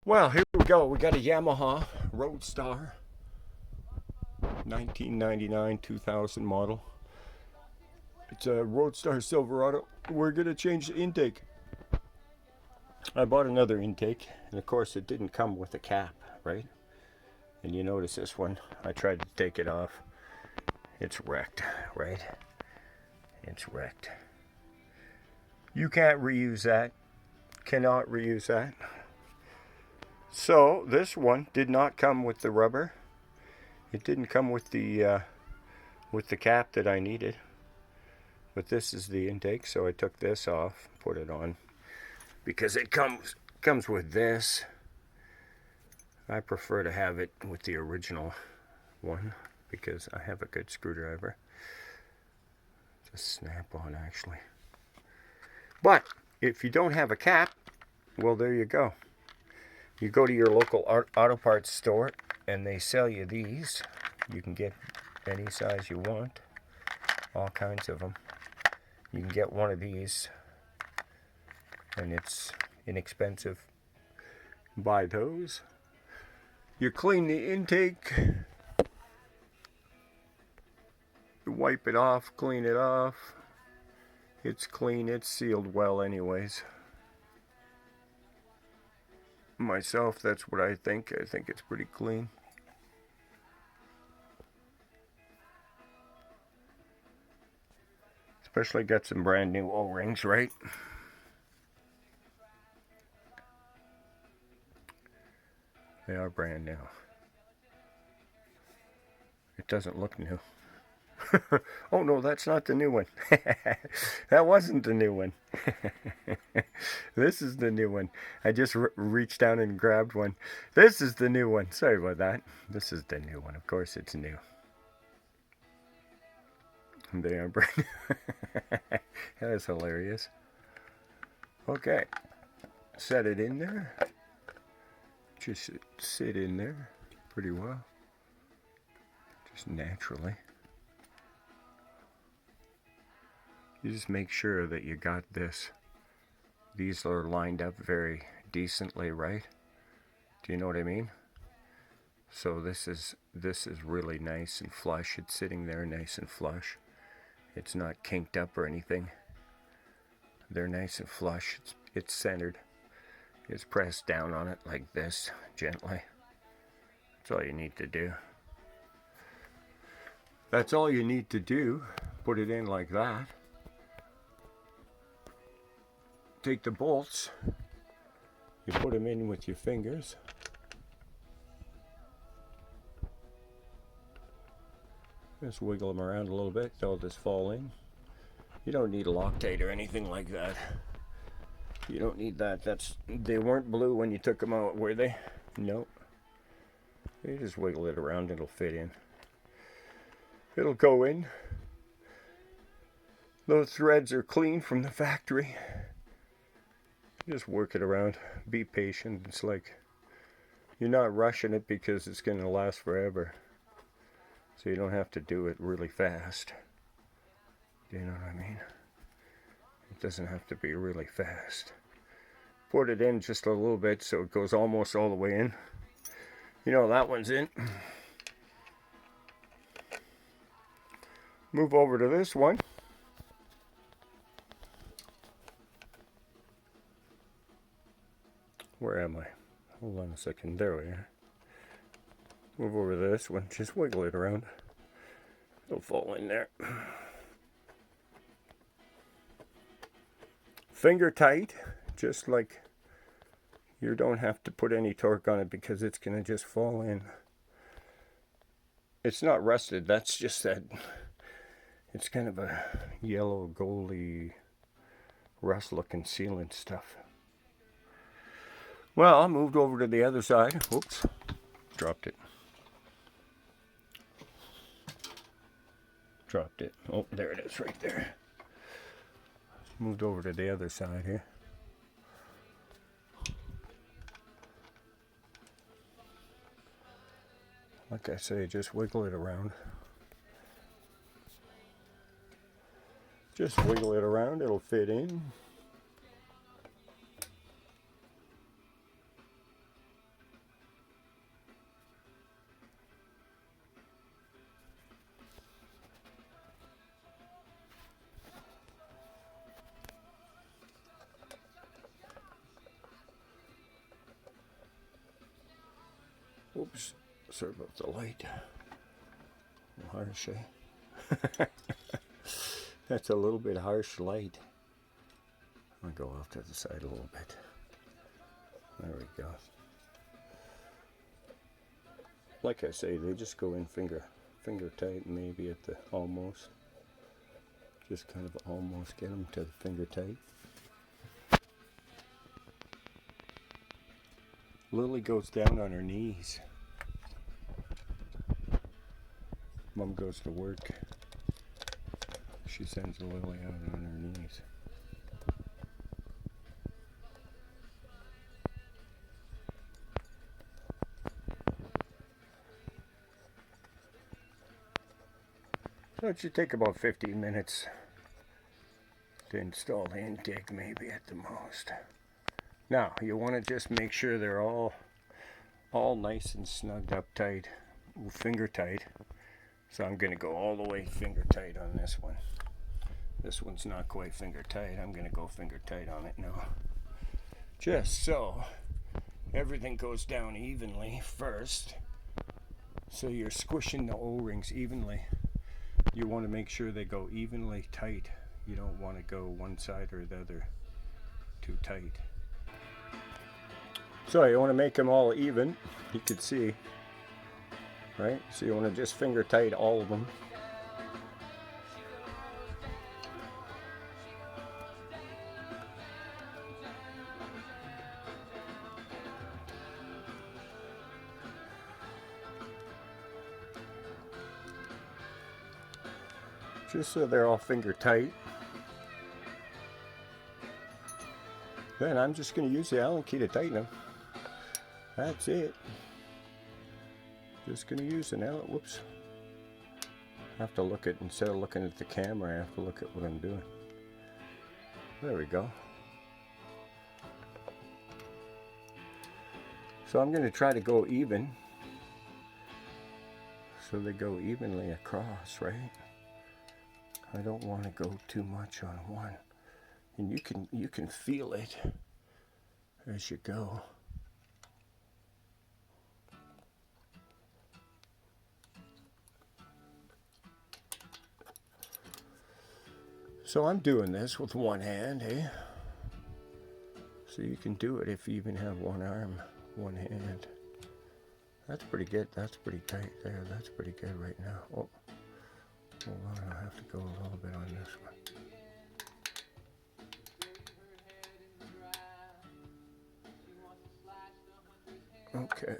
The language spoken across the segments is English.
Well, here we go. We got a Yamaha Roadstar 1999 2000 model. It's a Roadstar Silverado. We're going to change the intake. I bought another intake, and of course it didn't come with a cap, right? And you notice this one, I tried to take it off. It's wrecked, right? It's wrecked. You can't reuse that. Cannot reuse that. So this one did not come with the rubber. It didn't come with the cap that I needed. But this is the intake, so I took this off, put it on, because it comes with this. I prefer to have it with the original one because I have a good screwdriver. Just snap on actually. But if you don't have a cap, well, there you go. You go to your local auto parts store and they sell you these. You can get any size you want, all kinds of them. You can get one of these and it's inexpensive. Buy those. You clean the intake, you wipe it off, clean it off. It's clean, it's sealed well anyways. Myself, that's what I think. I think it's pretty clean. Especially got some brand new O-rings, right? They are brand new. It doesn't look new. Oh no, that's not the new one. That wasn't the new one. This is the new one. I just reached down and grabbed one. This is the new one. Sorry about that. This is the new one. Of course it's new. They are brand new. That is hilarious. Okay. Set it in there. Just sit in there pretty well. Just naturally. You just make sure that you got this. These are lined up very decently, right? Do you know what I mean? So this is really nice and flush. It's sitting there nice and flush. It's not kinked up or anything. They're nice and flush. It's centered. Just press down on it like this, gently. That's all you need to do. That's all you need to do. Put it in like that. Take the bolts. You put them in with your fingers. Just wiggle them around a little bit. They'll just fall in. You don't need a Loctite or anything like that. You don't need that. They weren't blue when you took them out, were they? Nope. You just wiggle it around, it'll fit in. It'll go in. Those threads are clean from the factory. Just work it around. Be patient. It's like you're not rushing it because it's going to last forever. So you don't have to do it really fast. Do you know what I mean? It doesn't have to be really fast. Put it in just a little bit so it goes almost all the way in. You know, that one's in. Move over to this one. Where am I? Hold on a second. There we are. Move over to this one. Just wiggle it around. It'll fall in there. Finger tight. Just like you don't have to put any torque on it because it's going to just fall in. It's not rusted. That's just that it's kind of a yellow, goldy, rust looking sealant stuff. Well, I moved over to the other side. Whoops, dropped it. Dropped it. Oh, there it is right there. Moved over to the other side here. Like I say, just wiggle it around. Just wiggle it around, it'll fit in. Oops, sorry about the light. Harsh, eh? That's a little bit harsh light. I'll go off to the side a little bit. There we go. Like I say, they just go in finger tight, maybe at the almost. Just kind of almost get them to the finger tight. Lily goes down on her knees. Mom goes to work. She sends Lily out on her knees. So it should take about 15 minutes to install the intake, maybe at the most. Now, you want to just make sure they're all nice and snugged up tight, finger tight. So I'm going to go all the way finger tight on this one. This one's not quite finger tight. I'm going to go finger tight on it now. Just so everything goes down evenly first. So you're squishing the O-rings evenly. You want to make sure they go evenly tight. You don't want to go one side or the other too tight. So you want to make them all even. You could see, right? So you want to just finger tight all of them. Just so they're all finger tight. Then I'm just going to use the Allen key to tighten them. That's it. Just going to use an Allen. Whoops. I have to look at, instead of looking at the camera, I have to look at what I'm doing. There we go. So I'm going to try to go even. So they go evenly across, right? I don't want to go too much on one. And you can feel it as you go. So I'm doing this with one hand, eh? So you can do it if you even have one arm, one hand. That's pretty good. That's pretty tight there. That's pretty good right now. Oh. Hold on, I'll have to go a little bit on this one. Okay.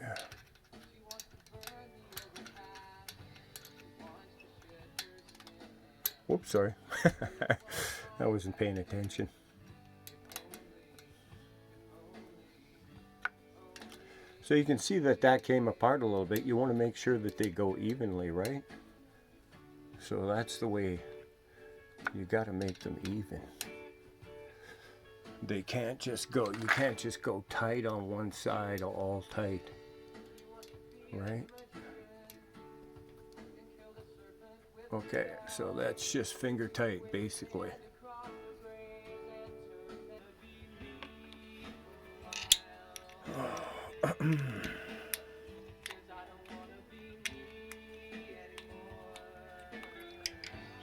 Whoops, sorry. I wasn't paying attention. So you can see that came apart a little bit. You want to make sure that they go evenly, right? So that's the way you got to make them even. They can't just go, you can't just go tight on one side, all tight, right? Okay, so that's just finger tight, basically.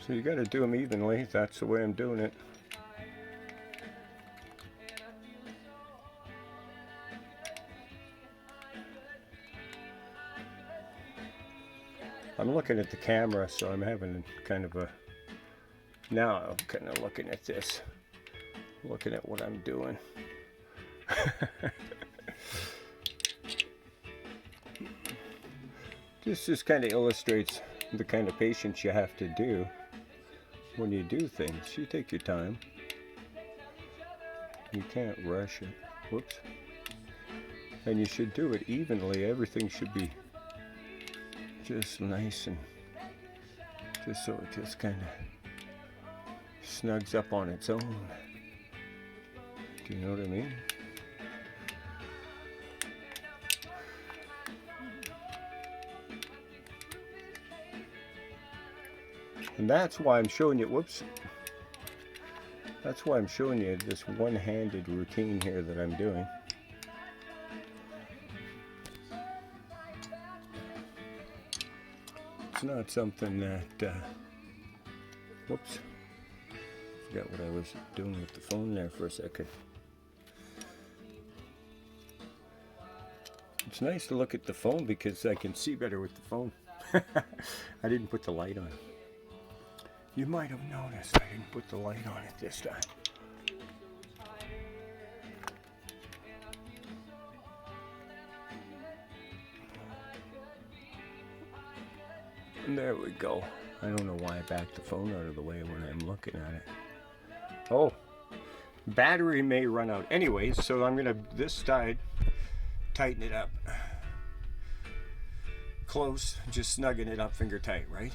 So you got to do them evenly. That's the way I'm doing it. I'm looking at the camera, so I'm having kind of a... Now I'm kind of looking at this. Looking at what I'm doing. This just kind of illustrates the kind of patience you have to do when you do things. You take your time. You can't rush it. Whoops. And you should do it evenly. Everything should be just nice and just so it just kind of snugs up on its own. Do you know what I mean? And that's why I'm showing you, whoops. That's why I'm showing you this one-handed routine here that I'm doing. it's not something that, whoops, forgot what I was doing with the phone there for a second. It's nice to look at the phone because I can see better with the phone. I didn't put the light on. You might have noticed I didn't put the light on it this time. And there we go. I don't know why I backed the phone out of the way when I'm looking at it. Oh, battery may run out. Anyways, so I'm gonna, this side, tighten it up. Close, just snugging it up finger tight, right?